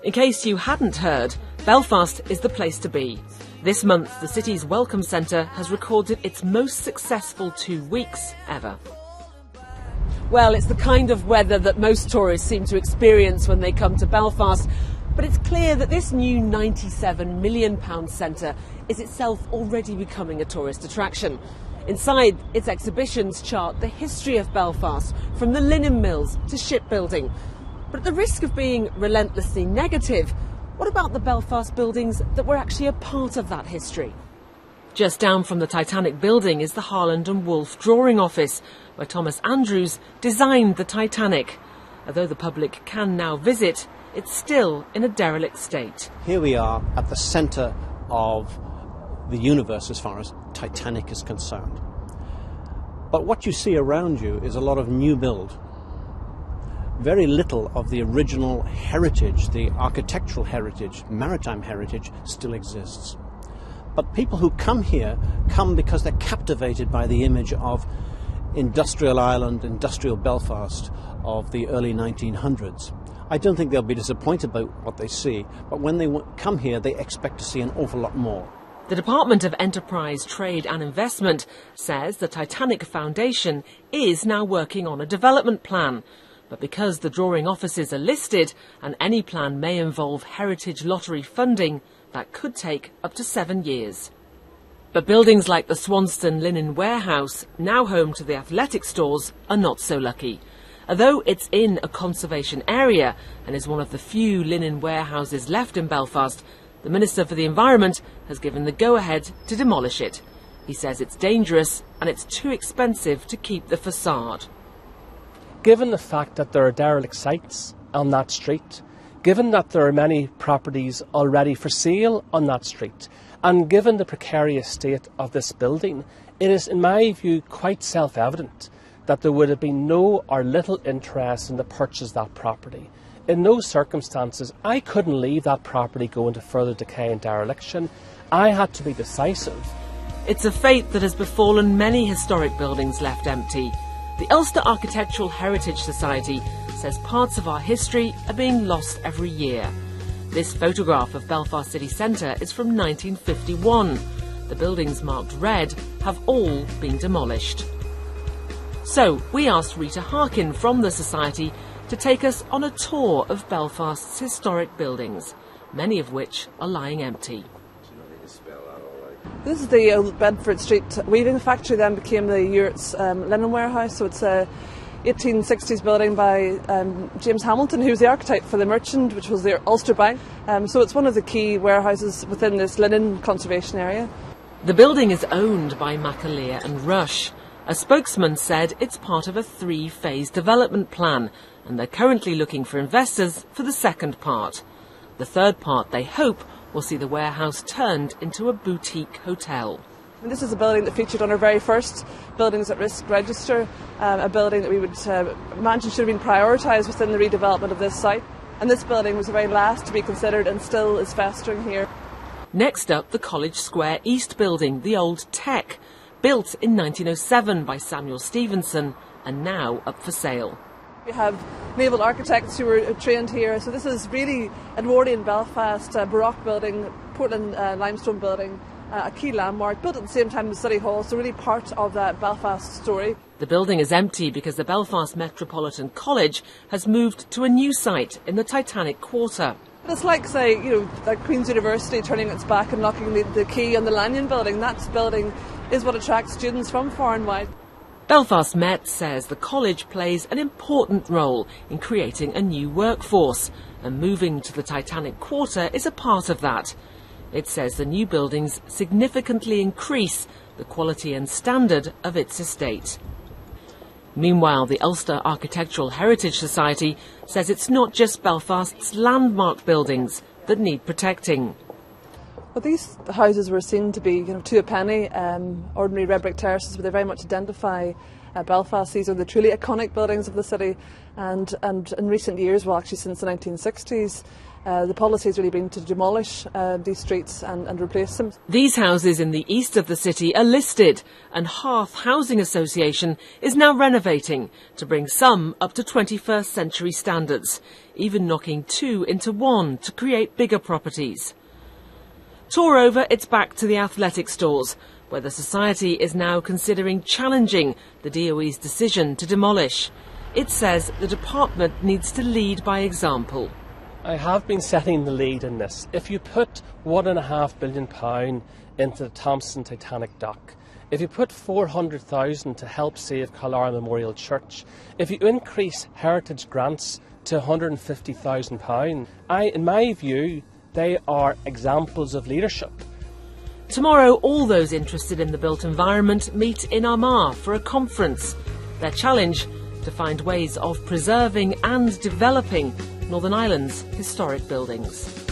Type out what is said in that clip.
In case you hadn't heard, Belfast is the place to be. This month, the city's Welcome Centre has recorded its most successful 2 weeks ever. Well, it's the kind of weather that most tourists seem to experience when they come to Belfast, but it's clear that this new £97 million centre is itself already becoming a tourist attraction. Inside, its exhibitions chart the history of Belfast, from the linen mills to shipbuilding. But at the risk of being relentlessly negative, what about the Belfast buildings that were actually a part of that history? Just down from the Titanic building is the Harland and Wolff Drawing Office, where Thomas Andrews designed the Titanic. Although the public can now visit, it's still in a derelict state. Here we are at the centre of the universe as far as Titanic is concerned. But what you see around you is a lot of new build. Very little of the original heritage, the architectural heritage, maritime heritage, still exists. But people who come here come because they're captivated by the image of industrial Ireland, industrial Belfast of the early 1900s. I don't think they'll be disappointed by what they see, but when they come here, they expect to see an awful lot more. The Department of Enterprise, Trade and Investment says the Titanic Foundation is now working on a development plan. But because the drawing offices are listed and any plan may involve heritage lottery funding, that could take up to 7 years. But buildings like the Swanston Linen Warehouse, now home to the athletic stores, are not so lucky. Although it's in a conservation area and is one of the few linen warehouses left in Belfast, the Minister for the Environment has given the go-ahead to demolish it. He says it's dangerous and it's too expensive to keep the facade. Given the fact that there are derelict sites on that street, given that there are many properties already for sale on that street, and given the precarious state of this building, it is, in my view, quite self-evident that there would have been no or little interest in the purchase of that property. In those circumstances, I couldn't leave that property go into further decay and dereliction. I had to be decisive. It's a fate that has befallen many historic buildings left empty. The Ulster Architectural Heritage Society says parts of our history are being lost every year. This photograph of Belfast city centre is from 1951. The buildings marked red have all been demolished. So we asked Rita Harkin from the Society to take us on a tour of Belfast's historic buildings, many of which are lying empty. This is the old Bedford Street weaving factory, then became the Ewart linen warehouse. So it's a 1860s building by James Hamilton, who was the architect for the Merchant, which was the Ulster Bank. So it's one of the key warehouses within this linen conservation area. The building is owned by McAleer and Rush. A spokesman said it's part of a 3-phase development plan, and they're currently looking for investors for the second part. The third part, they hope, will see the warehouse turned into a boutique hotel. And this is a building that featured on our very first Buildings at Risk register, a building that we would imagine should have been prioritised within the redevelopment of this site. And this building was the very last to be considered and still is festering here. Next up, the College Square East building, the old Tech, built in 1907 by Samuel Stevenson and now up for sale. We have naval architects who were trained here, so this is really Edwardian Belfast, a Baroque building, Portland limestone building, a key landmark, built at the same time as City Hall, so really part of that Belfast story. The building is empty because the Belfast Metropolitan College has moved to a new site in the Titanic Quarter. It's like, say, like Queen's University turning its back and locking the key on the Lanyon building. That building is what attracts students from far and wide. Belfast Met says the college plays an important role in creating a new workforce, and moving to the Titanic Quarter is a part of that. It says the new buildings significantly increase the quality and standard of its estate. Meanwhile, the Ulster Architectural Heritage Society says it's not just Belfast's landmark buildings that need protecting. Well, these houses were seen to be, to a penny, ordinary red brick terraces, but they very much identify Belfast. These are the truly iconic buildings of the city, and in recent years, well, actually since the 1960s, The policy has really been to demolish these streets and replace them. These houses in the east of the city are listed, and Hearth Housing Association is now renovating to bring some up to 21st century standards, even knocking two into one to create bigger properties. Tour over, it's back to the athletic stores, where the society is now considering challenging the DOE's decision to demolish. It says the department needs to lead by example. I have been setting the lead in this. If you put £1.5 billion into the Thompson Titanic dock, if you put 400,000 to help save Collara Memorial Church, if you increase heritage grants to £150,000, in my view, they are examples of leadership. Tomorrow, all those interested in the built environment meet in Armagh for a conference. Their challenge, to find ways of preserving and developing Northern Ireland's historic buildings.